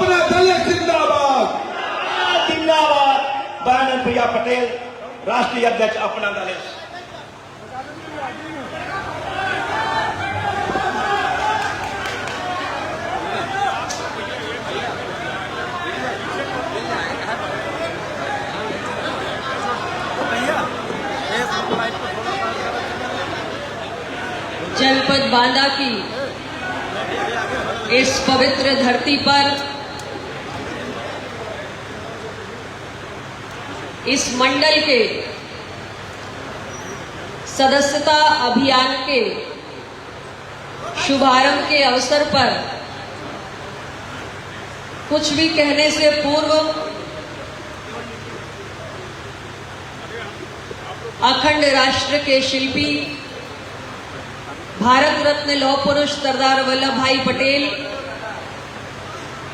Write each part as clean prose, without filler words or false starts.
अपना दल जिंदाबाद जिंदाबाद। बहन प्रिया पटेल राष्ट्रीय अध्यक्ष अपना दल। जनपद बांदा की इस पवित्र धरती पर इस मंडल के सदस्यता अभियान के शुभारंभ के अवसर पर कुछ भी कहने से पूर्व अखंड राष्ट्र के शिल्पी भारत रत्न लौह पुरुष सरदार वल्लभ भाई पटेल,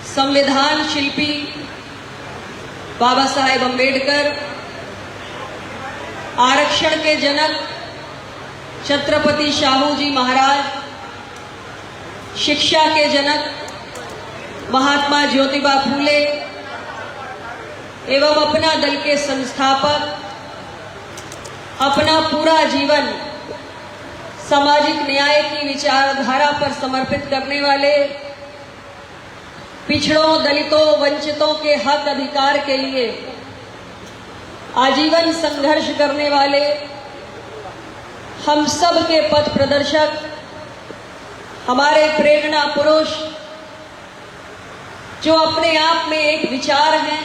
संविधान शिल्पी बाबा साहेब अम्बेडकर, आरक्षण के जनक छत्रपति शाहू जी महाराज, शिक्षा के जनक महात्मा ज्योतिबा फूले एवं अपना दल के संस्थापक अपना पूरा जीवन सामाजिक न्याय की विचारधारा पर समर्पित करने वाले, पिछड़ों, दलितों, वंचितों के हक अधिकार के लिए आजीवन संघर्ष करने वाले, हम सब के पथ प्रदर्शक, हमारे प्रेरणा पुरुष, जो अपने आप में एक विचार हैं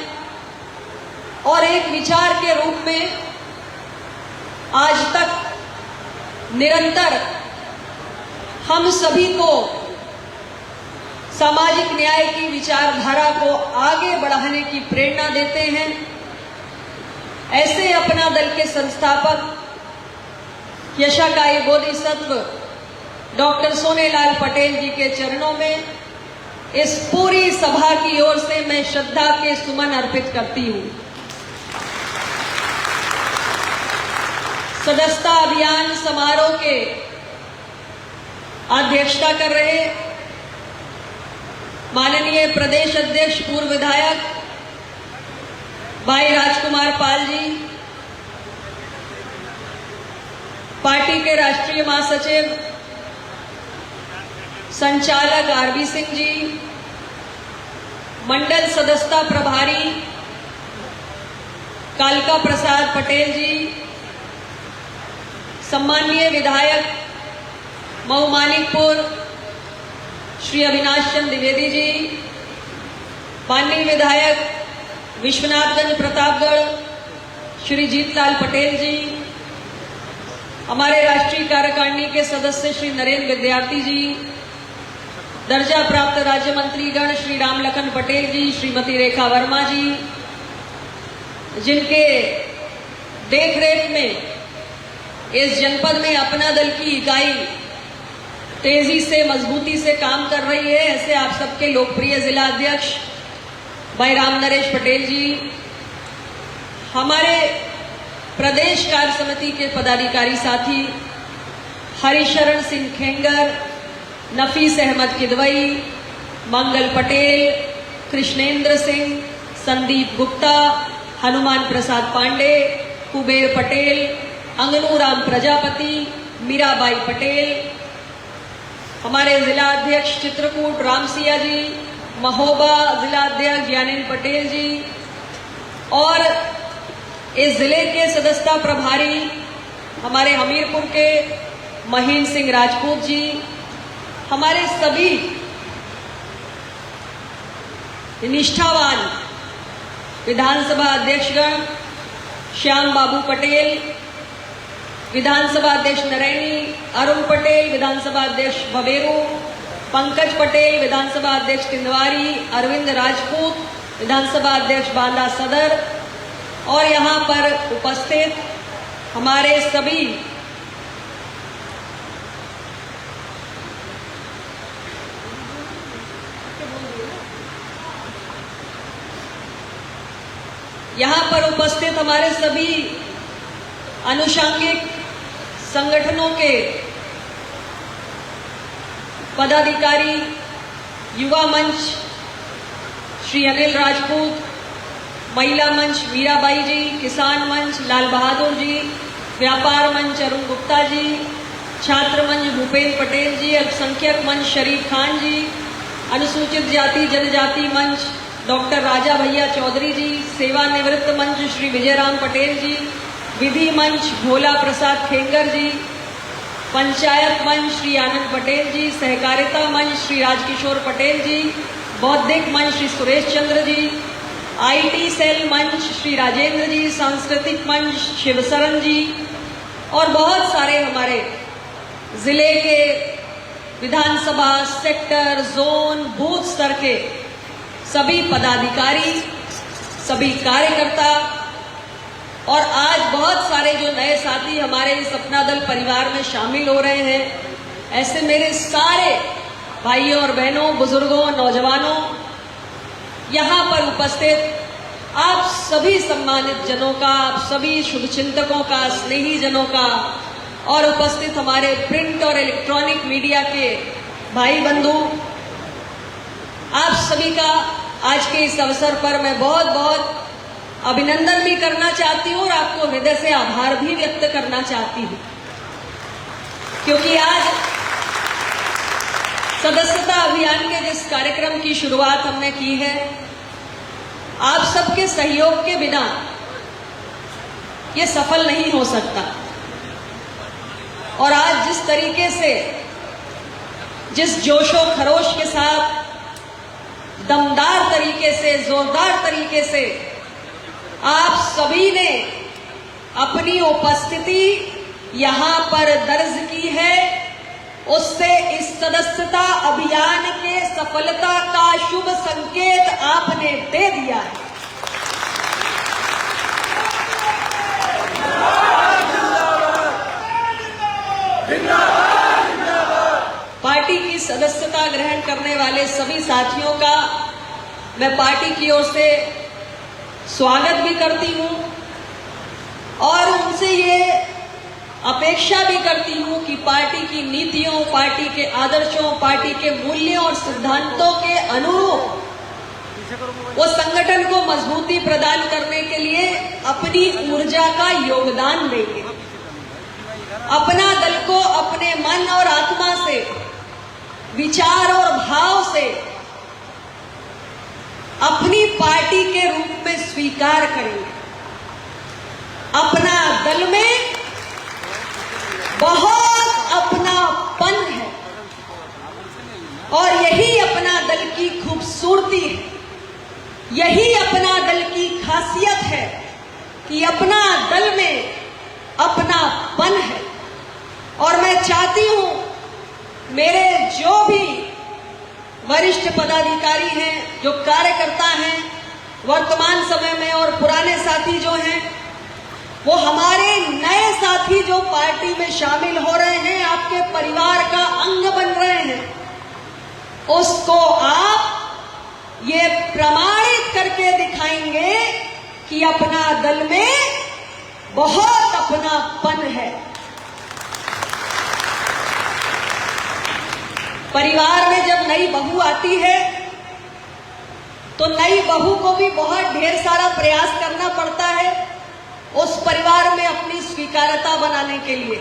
और एक विचार के रूप में आज तक निरंतर हम सभी को सामाजिक न्याय की विचारधारा को आगे बढ़ाने की प्रेरणा देते हैं, ऐसे अपना दल के संस्थापक यशाकाई बोधिसत्व डॉक्टर सोनेलाल पटेल जी के चरणों में इस पूरी सभा की ओर से मैं श्रद्धा के सुमन अर्पित करती हूं। सदस्यता अभियान समारोह के अध्यक्षता कर रहे माननीय प्रदेश अध्यक्ष पूर्व विधायक भाई राजकुमार पाल जी, पार्टी के राष्ट्रीय महासचिव संचालक आरबी सिंह जी, मंडल सदस्यता प्रभारी कालका प्रसाद पटेल जी, सम्माननीय विधायक मऊ मानिकपुर श्री अविनाश चंद्र द्विवेदी जी, माननीय विधायक विश्वनाथगंज प्रतापगढ़ श्री जीतलाल पटेल जी, हमारे राष्ट्रीय कार्यकारिणी के सदस्य श्री नरेंद्र विद्यार्थी जी, दर्जा प्राप्त राज्य मंत्रीगण श्री रामलखन पटेल जी, श्रीमती रेखा वर्मा जी, जिनके देखरेख में इस जनपद में अपना दल की इकाई तेजी से मजबूती से काम कर रही है, ऐसे आप सबके लोकप्रिय जिला अध्यक्ष भाई राम नरेश पटेल जी, हमारे प्रदेश कार्य समिति के पदाधिकारी साथी हरिशरण सिंह खेंगर, नफीस अहमद किदवई, मंगल पटेल, कृष्णेंद्र सिंह, संदीप गुप्ता, हनुमान प्रसाद पांडे, कुबेर पटेल, अंगनूराम प्रजापति, मीराबाई पटेल, हमारे जिला अध्यक्ष चित्रकूट रामसिया जी, महोबा जिला अध्यक्ष ज्ञानेन्द्र पटेल जी और इस जिले के सदस्यता प्रभारी हमारे हमीरपुर के महीन सिंह राजपूत जी, हमारे सभी निष्ठावान विधानसभा अध्यक्षगण श्याम बाबू पटेल, विधानसभा अध्यक्ष नरैनी, अरुण पटेल, विधानसभा अध्यक्ष बबेरू, पंकज पटेल, विधानसभा अध्यक्ष तिंदवारी, अरविंद राजपूत, विधानसभा अध्यक्ष बांदा सदर और यहाँ पर उपस्थित हमारे सभी यहाँ पर उपस्थित हमारे सभी अनुषंगिक संगठनों के पदाधिकारी, युवा मंच, श्री अनिल राजपूत, महिला मंच मीराबाई जी, किसान मंच लाल बहादुर जी, व्यापार मंच अरुण गुप्ता जी, छात्र मंच भूपेंद्र पटेल जी, अल्पसंख्यक मंच शरीफ खान जी, अनुसूचित जाति जनजाति मंच डॉक्टर राजा भैया चौधरी जी, सेवानिवृत्त मंच श्री विजयराम पटेल जी, विधि मंच भोला प्रसाद खेंगर जी, पंचायत मंच श्री आनंद पटेल जी, सहकारिता मंच श्री राजकिशोर पटेल जी, बौद्धिक मंच श्री सुरेश चंद्र जी, आईटी सेल मंच श्री राजेंद्र जी, सांस्कृतिक मंच शिवशरण जी और बहुत सारे हमारे जिले के विधानसभा सेक्टर जोन बूथ स्तर के सभी पदाधिकारी, सभी कार्यकर्ता और आज बहुत सारे जो नए साथी हमारे इस अपना दल परिवार में शामिल हो रहे हैं, ऐसे मेरे सारे भाइयों और बहनों, बुजुर्गों, नौजवानों, यहाँ पर उपस्थित आप सभी सम्मानित जनों का, आप सभी शुभचिंतकों का, स्नेही जनों का और उपस्थित हमारे प्रिंट और इलेक्ट्रॉनिक मीडिया के भाई बंधु, आप सभी का आज के इस अवसर पर मैं बहुत बहुत अभिनंदन भी करना चाहती हूँ और आपको हृदय से आभार भी व्यक्त करना चाहती हूँ, क्योंकि आज सदस्यता अभियान के जिस कार्यक्रम की शुरुआत हमने की है, आप सबके सहयोग के बिना ये सफल नहीं हो सकता। और आज जिस तरीके से, जिस जोशो खरोश के साथ, दमदार तरीके से, जोरदार तरीके से आप सभी ने अपनी उपस्थिति यहाँ पर दर्ज की है, उससे इस सदस्यता अभियान के सफलता का शुभ संकेत आपने दे दिया है। पार्टी की सदस्यता ग्रहण करने वाले सभी साथियों का मैं पार्टी की ओर से स्वागत भी करती हूं और उनसे ये अपेक्षा भी करती हूं कि पार्टी की नीतियों, पार्टी के आदर्शों, पार्टी के मूल्यों और सिद्धांतों के अनुरूप वो संगठन को मजबूती प्रदान करने के लिए अपनी ऊर्जा का योगदान देंगे। अपना दल को अपने मन और आत्मा से, विचार और भाव से अपनी पार्टी के रूप में स्वीकार करेंगे। अपना दल में बहुत अपनापन है और यही अपना दल की खूबसूरती है, यही अपना दल की खासियत है कि अपना दल में अपनापन है। और मैं चाहती हूं मेरे जो भी वरिष्ठ पदाधिकारी हैं, जो कार्यकर्ता हैं वर्तमान समय में और पुराने साथी जो हैं, वो हमारे नए साथी जो पार्टी में शामिल हो रहे हैं, आपके परिवार का अंग बन रहे हैं, उसको आप ये प्रमाणित करके दिखाएंगे कि अपना दल में बहुत अपनापन है। परिवार में जब नई बहू आती है तो नई बहू को भी बहुत ढेर सारा प्रयास करना पड़ता है उस परिवार में अपनी स्वीकार्यता बनाने के लिए,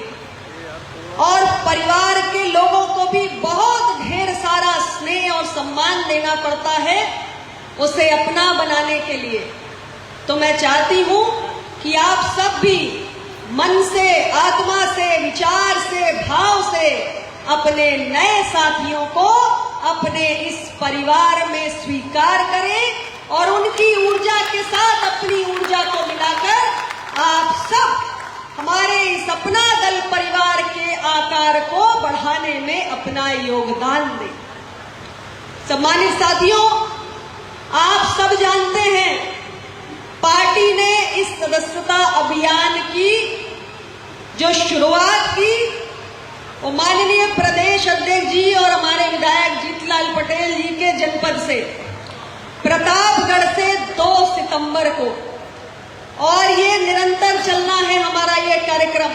और परिवार के लोगों को भी बहुत ढेर सारा स्नेह और सम्मान देना पड़ता है उसे अपना बनाने के लिए। तो मैं चाहती हूं कि आप सब भी मन से, आत्मा से, विचार से, भाव से अपने नए साथियों को अपने इस परिवार में स्वीकार करें और उनकी ऊर्जा के साथ अपनी ऊर्जा को मिलाकर आप सब हमारे इस अपना दल परिवार के आकार को बढ़ाने में अपना योगदान दें। सम्मानित साथियों, आप सब जानते हैं पार्टी ने इस सदस्यता अभियान की जो शुरुआत की वो माननीय प्रदेश अध्यक्ष जी और हमारे विधायक जीतलाल पटेल जी के जनपद से, प्रतापगढ़ से 2 सितंबर को, और ये निरंतर चलना है हमारा ये कार्यक्रम।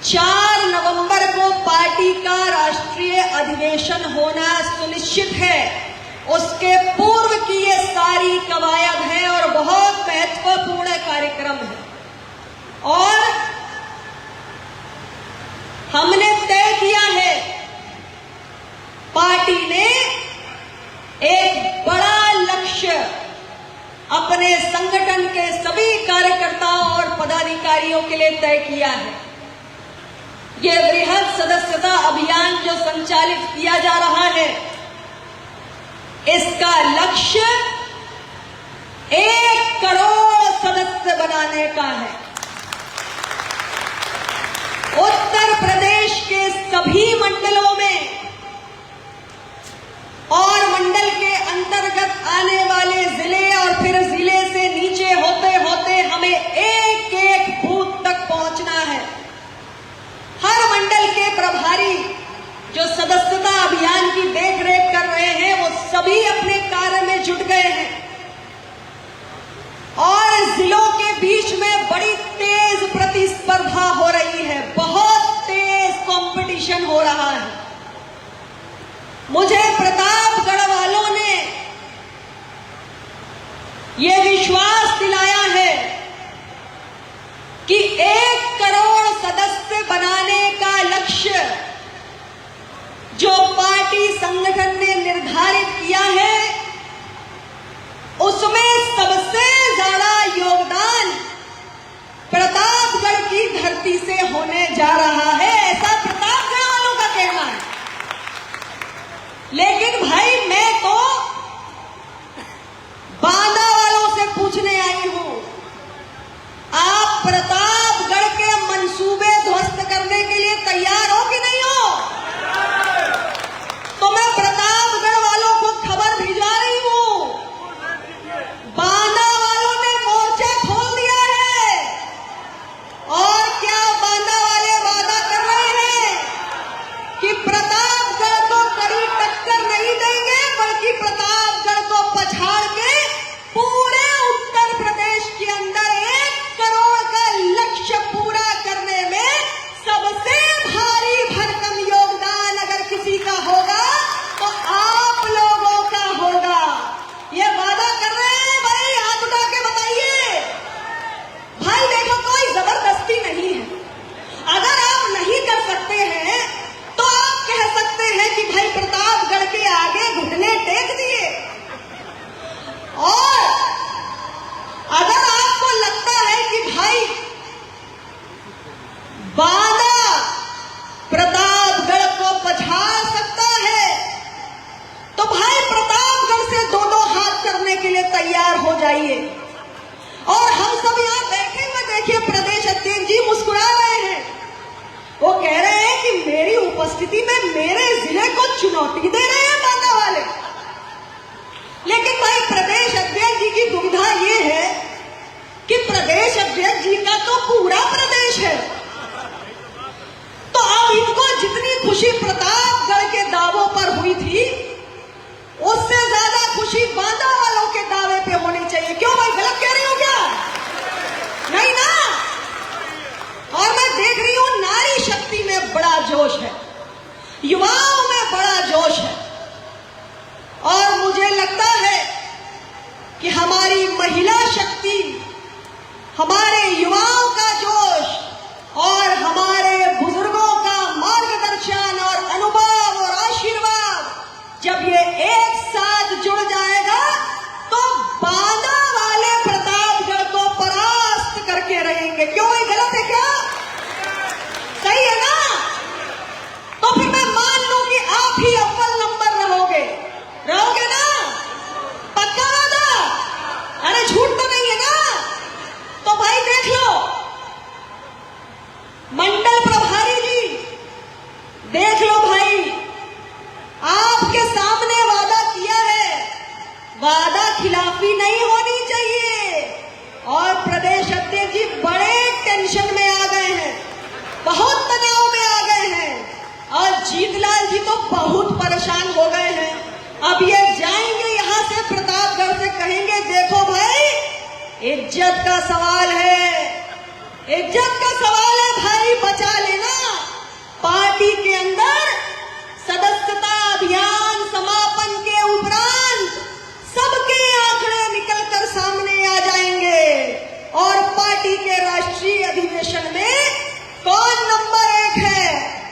4 नवंबर को पार्टी का राष्ट्रीय अधिवेशन होना सुनिश्चित है, उसके पूर्व की ये अपने संगठन के सभी कार्यकर्ताओं और पदाधिकारियों के लिए तय किया है। ये वृहद सदस्यता अभियान जो संचालित किया जा रहा है, इसका लक्ष्य 1 करोड़ सदस्य बनाने का है। उत्तर प्रदेश के सभी मंडलों में और मंडल के अंतर्गत आने वाले जिले और फिर जिले से नीचे होते होते हमें एक बूथ तक पहुंचना है। हर मंडल के प्रभारी जो सदस्यता अभियान की देखरेख कर रहे हैं, वो सभी अपने कार्य में जुट गए हैं और जिलों के बीच में बड़ी तेज प्रतिस्पर्धा हो रही है, बहुत तेज कंपटीशन हो रहा है। मुझे प्रतापगढ़ वालों ने यह विश्वास दिलाया है कि 1 करोड़ सदस्य बनाने का लक्ष्य जो पार्टी संगठन ने निर्धारित किया है, उसमें सबसे ज्यादा योगदान प्रतापगढ़ की धरती से होने जा रहा है, ऐसा प्रतापगढ़ वालों का कहना है। लेकिन भाई मैं तो बांदा वालों से पूछने आई हूं, आप प्रतापगढ़ के मंसूबे ध्वस्त करने के लिए तैयार हो कि नहीं हो? तो मैं प्रतापगढ़ वालों को खबर भिजवा रही हूं, बांदा वालों ने मोर्चा खोल दिया है और क्या बांदा वाले वादा कर रहे हैं कि प्रतापगढ़ को कड़ी टक्कर नहीं देंगे, बल्कि प्रतापगढ़ को पछाड़ के पूरे उत्तर प्रदेश के अंदर 1 करोड़ का लक्ष्य पूरा करने में सबसे भारी भरकम योगदान अगर किसी का होगा तो आप लोगों का होगा। ये वादा कर रहे हैं भाई, हाथ उठा के बताइए। भाई देखो, कोई जबरदस्ती नहीं है। अगर आप नहीं कर सकते हैं तो आप कह सकते हैं कि भाई प्रतापगढ़ के आगे घुटने टेक दिए, और अगर आपको लगता है कि भाई बांदा प्रतापगढ़ को पछाड़ सकता है, तो भाई प्रतापगढ़ से 2-2 हाथ करने के लिए तैयार हो जाइए। और हम सब यहां बैठे हुए देखिए, प्रदेश अध्यक्ष जी मुस्कुरा रहे हैं, वो कह रहे हैं कि मेरी उपस्थिति में मेरे जिले को चुनौती दे रहे हैं बांदा वाले। लेकिन भाई प्रदेश अध्यक्ष जी की दुविधा ये है कि प्रदेश अध्यक्ष जी का तो पूरा प्रदेश है, तो अब इनको जितनी खुशी प्रतापगढ़ के दावों पर हुई थी, उससे ज्यादा खुशी बांदा वालों के दावे पे होनी चाहिए। क्यों भाई, गलत कह रही हूं क्या? नहीं ना? और मैं देख रही हूं नारी शक्ति में बड़ा जोश है, युवाओं में बड़ा जोश है, और मुझे लगता है कि हमारी महिला शक्ति, हमारे युवाओं का जोश और हमारे बुजुर्गों का मार्गदर्शन और अनुभव और आशीर्वाद जब ये एक साथ जुड़ जाएगा तो बांदा वाले प्रतापगढ़ को परास्त करके रहेंगे। क्यों, ये गलत है क्या? सही है ना? तो फिर मैं मान लूं कि आप ही अव्वल नंबर रहोगे ना? पक्का वादा? अरे झूठ तो नहीं है ना? तो भाई देख लो, मंडल प्रभारी जी देख लो भाई, आपके सामने वादा किया है, वादा खिलाफी नहीं होनी चाहिए। और प्रदेश अध्यक्ष जी बड़े टेंशन में आ गए हैं, बहुत तनाव में आ गए हैं, और जीतलाल जी तो बहुत परेशान हो गए हैं। अब ये जाएंगे यहां से प्रतापगढ़ से, कहेंगे देखो भाई इज्जत का सवाल है, इज्जत का सवाल है भाई, बचा लेना। पार्टी के अंदर सदस्यता अभियान समापन के उपरांत सबके आंकड़े निकलकर सामने आ जाएंगे और पार्टी के राष्ट्रीय अधिवेशन में कौन नंबर 1 है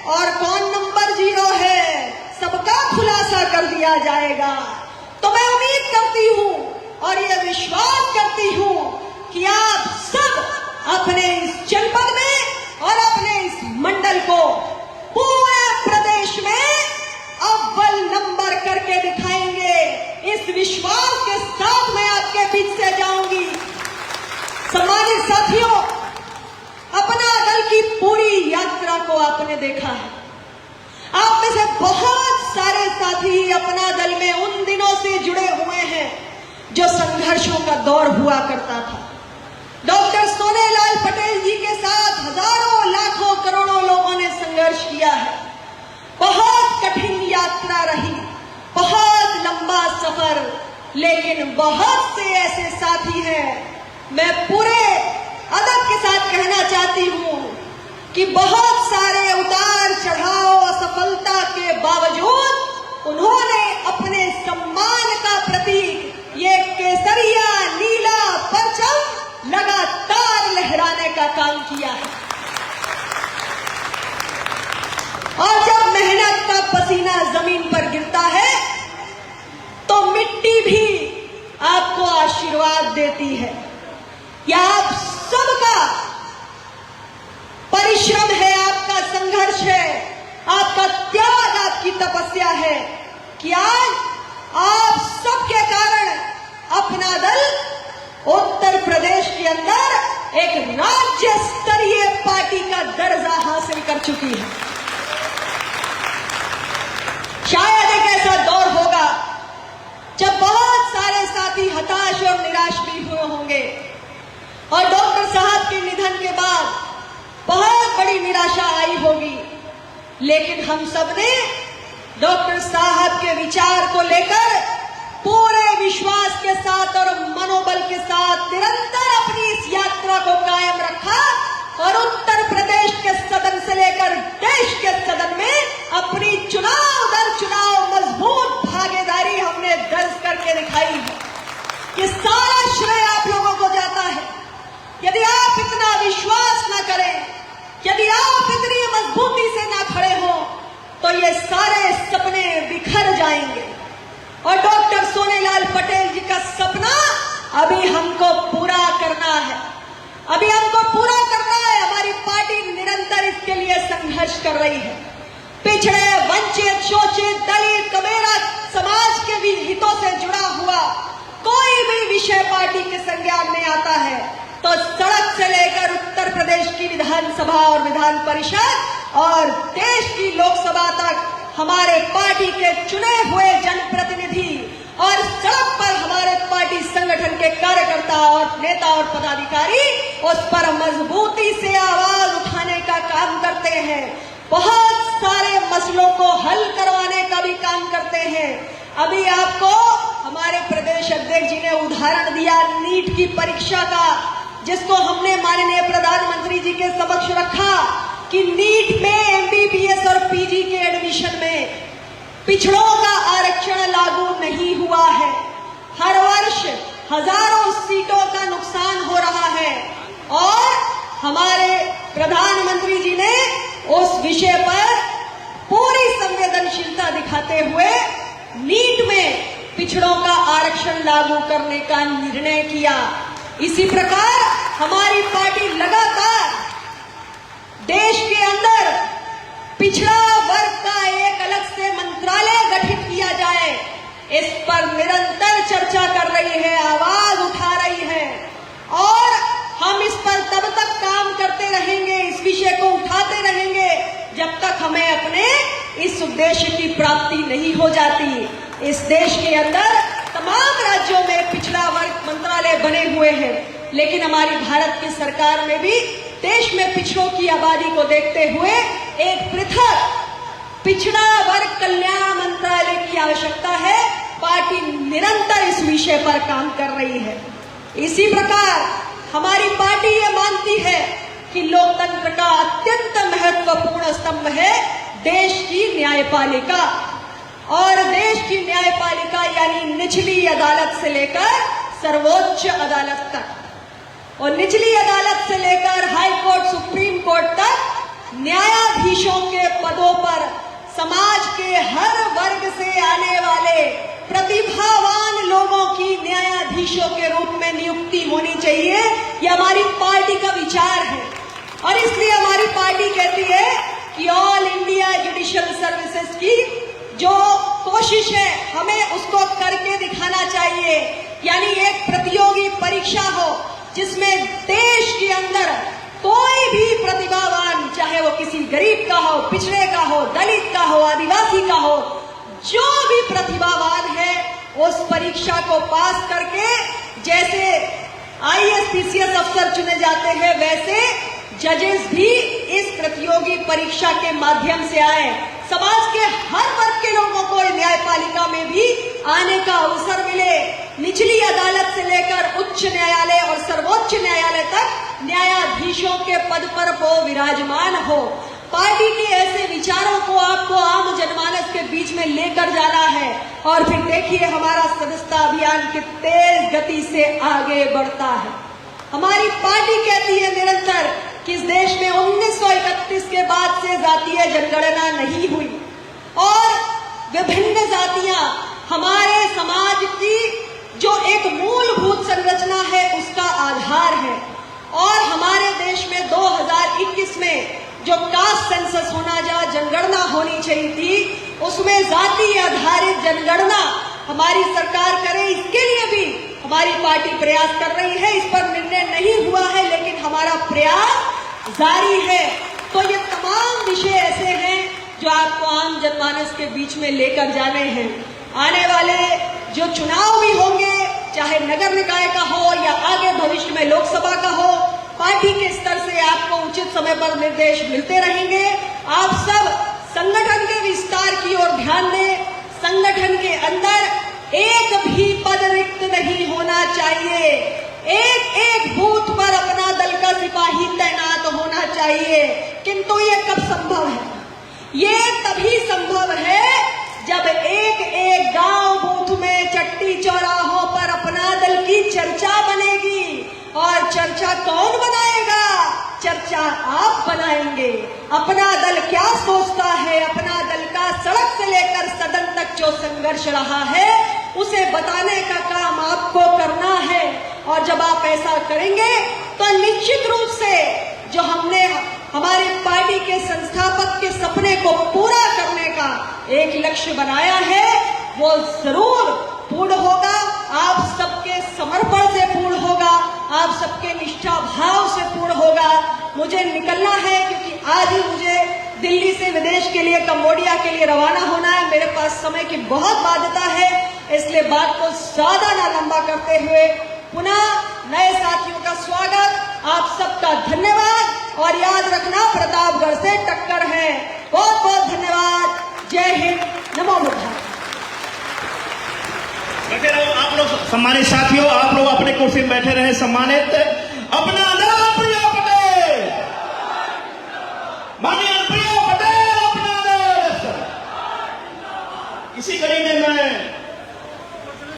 और कौन नंबर 0 है, सबका खुलासा कर दिया जाएगा। तो मैं उम्मीद करती हूं और ये विश्वास करती हूं कि आप सब अपने इस जनपद में और अपने इस मंडल को पूरे प्रदेश में अव्वल नंबर करके दिखाएंगे। इस विश्वास के साथ मैं आपके बीच से जाऊंगी। सम्मानित साथियों, अपना दल की पूरी यात्रा को आपने देखा है। आप में से बहुत सारे साथी अपना दल में उन दिनों से जुड़े हुए हैं जो संघर्षों का दौर हुआ करता था। डॉक्टर सोनेलाल पटेल जी के साथ हजारों लाखों करोड़ों लोगों ने संघर्ष किया है। बहुत कठिन यात्रा रही, बहुत लंबा सफर, लेकिन बहुत से ऐसे साथी हैं, मैं पूरे अदब के साथ कहना चाहती हूं कि बहुत सारे उतार चढ़ाव असफलता के बावजूद उन्होंने अपने सम्मान का प्रतीक ये केसरिया नीला परचम लगातार लहराने का काम किया है। और जब मेहनत का पसीना जमीन पर गिरता है तो मिट्टी भी आपको आशीर्वाद देती है। यह आप सबका परिश्रम है, आपका संघर्ष है, आपका त्याग, आपकी तपस्या है कि आज आप सबके कारण अपना दल उत्तर प्रदेश के अंदर एक राज्य स्तरीय पार्टी का दर्जा हासिल कर चुकी है। शायद एक ऐसा दौर होगा जब बहुत सारे साथी हताश और निराश भी हुए होंगे और डॉक्टर साहब के निधन के बाद बहुत बड़ी निराशा आई होगी, लेकिन हम सबने डॉक्टर साहब के विचार को लेकर पूरे विश्वास के साथ और मनोबल के साथ निरंतर अपनी इस यात्रा को कायम रखा और उत्तर प्रदेश के सदन से लेकर देश के सदन में अपनी चुनाव दर चुनाव मजबूत भागीदारी हमने दर्ज करके दिखाई है। ये सारा श्रेय आप लोगों को जाता है। यदि आप इतना विश्वास न करें, यदि आप इतनी मजबूती से ना खड़े हो, तो ये सारे सपने बिखर जाएंगे। और डॉक्टर सोनेलाल पटेल जी का सपना अभी हमको पूरा करना है, अभी हमको पूरा करना है। हमारी पार्टी निरंतर इसके लिए संघर्ष कर रही है। पिछड़े, वंचित, शोषित, दलित, कमेरा समाज के भी हितों से जुड़ा हुआ कोई भी विषय पार्टी के संज्ञान में आता है तो सड़क से लेकर उत्तर प्रदेश की विधानसभा और विधान परिषद और देश की लोकसभा तक हमारे पार्टी के चुने हुए जनप्रतिनिधि और सड़क पर हमारे पार्टी संगठन के कार्यकर्ता और नेता और पदाधिकारी उस पर मजबूती से आवाज उठाने का काम करते हैं। बहुत सारे मसलों को हल करवाने का भी काम करते हैं। अभी आपको हमारे प्रदेश अध्यक्ष जी ने उदाहरण दिया नीट की परीक्षा का, जिसको हमने माननीय प्रधानमंत्री जी के समक्ष रखा कि नीट में एमबीबीएस और पीजी के एडमिशन में पिछड़ों का आरक्षण लागू नहीं हुआ है। हर वर्ष हजारों सीटों का नुकसान हो रहा है और हमारे प्रधानमंत्री जी ने उस विषय पर पूरी संवेदनशीलता दिखाते हुए नीट में पिछड़ों का आरक्षण लागू करने का निर्णय किया। इसी प्रकार हमारी पार्टी लगातार देश के अंदर पिछड़ा वर्ग का एक अलग से मंत्रालय गठित किया जाए, इस पर निरंतर चर्चा कर रही है, आवाज उठा रही है और हम इस पर तब तक काम करते रहेंगे, इस विषय को उठाते रहेंगे जब तक हमें अपने इस उद्देश्य की प्राप्ति नहीं हो जाती। इस देश के अंदर तमाम राज्यों में पिछड़ा वर्ग मंत्रालय बने हुए हैं, लेकिन हमारी भारत की सरकार में भी देश में पिछड़ों की आबादी को देखते हुए एक पृथक पिछड़ा वर्ग कल्याण मंत्रालय की आवश्यकता है। पार्टी निरंतर इस विषय पर काम कर रही है। इसी प्रकार हमारी पार्टी ये मानती है कि लोकतंत्र का अत्यंत महत्वपूर्ण स्तंभ है देश की न्यायपालिका, और देश की न्यायपालिका यानी निचली अदालत से लेकर सर्वोच्च अदालत तक, और निचली अदालत से लेकर हाई कोर्ट, सुप्रीम कोर्ट तक न्यायाधीशों के पदों पर समाज के हर वर्ग से आने वाले प्रतिभावान लोगों की न्यायाधीशों चाहिए, ये हमारी पार्टी का विचार है। और इसलिए हमारी पार्टी कहती है कि ऑल इंडिया जुडिशियल सर्विसेज की जो कोशिश है हमें उसको करके दिखाना चाहिए। यानी एक प्रतियोगी परीक्षा हो जिसमें देश के अंदर कोई भी प्रतिभावान, चाहे वो किसी गरीब का हो, पिछड़े का हो, दलित का हो, आदिवासी का हो, जो भी प्रतिभावान है उस परीक्षा को पास करके जैसे आईएएस पीसीएस अफसर चुने जाते हैं वैसे जजेस भी इस प्रतियोगी परीक्षा के माध्यम से आए। समाज के हर वर्ग के लोगों को न्यायपालिका में भी आने का अवसर मिले। निचली अदालत से लेकर उच्च न्यायालय और सर्वोच्च न्यायालय तक न्यायाधीशों के पद पर वो विराजमान हो। पार्टी के ऐसे विचारों को आपको आम जनमानस के बीच में लेकर जाना है। और फिर देखिए हमारा सदस्यता अभियान कितने तेज गति से आगे बढ़ता है। हमारी पार्टी कहती है निरंतर कि इस देश में 1931 के बाद से जातीय जनगणना नहीं हुई और विभिन्न जातियां हमारे समाज की जो एक मूलभूत संरचना है उसका आधार है। और हमारे देश में 2021 में जो कास्ट सेंसस होना, जहाँ जनगणना होनी चाहिए थी, उसमें जाति आधारित जनगणना हमारी सरकार करे, इसके लिए भी हमारी पार्टी प्रयास कर रही है। इस पर निर्णय नहीं हुआ है लेकिन हमारा प्रयास जारी है। तो ये तमाम विषय ऐसे हैं जो आपको आम जनमानस के बीच में लेकर जाने हैं। आने वाले जो चुनाव भी होंगे, चाहे नगर निकाय का हो या आगे भविष्य में लोकसभा का हो, पार्टी के स्तर से आपको उचित समय पर निर्देश मिलते रहेंगे। आप सब संगठन के विस्तार की ओर ध्यान दें। संगठन के अंदर एक भी पद रिक्त नहीं होना चाहिए। एक एक बूथ पर अपना दल का सिपाही तैनात होना चाहिए। किंतु ये कब संभव है? ये तभी संभव है जब एक एक गांव बूथ में, चट्टी चौराहों पर अपना दल की चर्चा बनेगी। और चर्चा कौन बनाएगा? चर्चा आप बनाएंगे। अपना दल क्या सोचता है, अपना दल का सड़क से लेकर सदन तक जो संघर्ष रहा है उसे बताने का काम आपको करना है। और जब आप ऐसा करेंगे तो निश्चित रूप से जो हमने हमारी पार्टी के संस्थापक के सपने को पूरा करने का एक लक्ष्य बनाया है वो जरूर पूर्ण होगा। आप सबके समर्पण से पूर्ण होगा, आप सबके निष्ठा भाव से पूर्ण होगा। मुझे निकलना है क्योंकि आज ही मुझे दिल्ली से विदेश के लिए, कंबोडिया के लिए रवाना होना है। मेरे पास समय की बहुत बाध्यता है, इसलिए बात को ज्यादा ना लंबा करते हुए पुनः नए साथियों का स्वागत, आप सबका धन्यवाद। और याद रखना प्रतापगढ़ से टक्कर है। बहुत बहुत धन्यवाद। जय हिंद, नमो बुद्धाय। बैठे रहो आप लोग, सम्मानित साथियों, आप लोग अपने कुर्सी में बैठे रहे। सम्मानित अपना नाम प्रिया पटेल, माननीय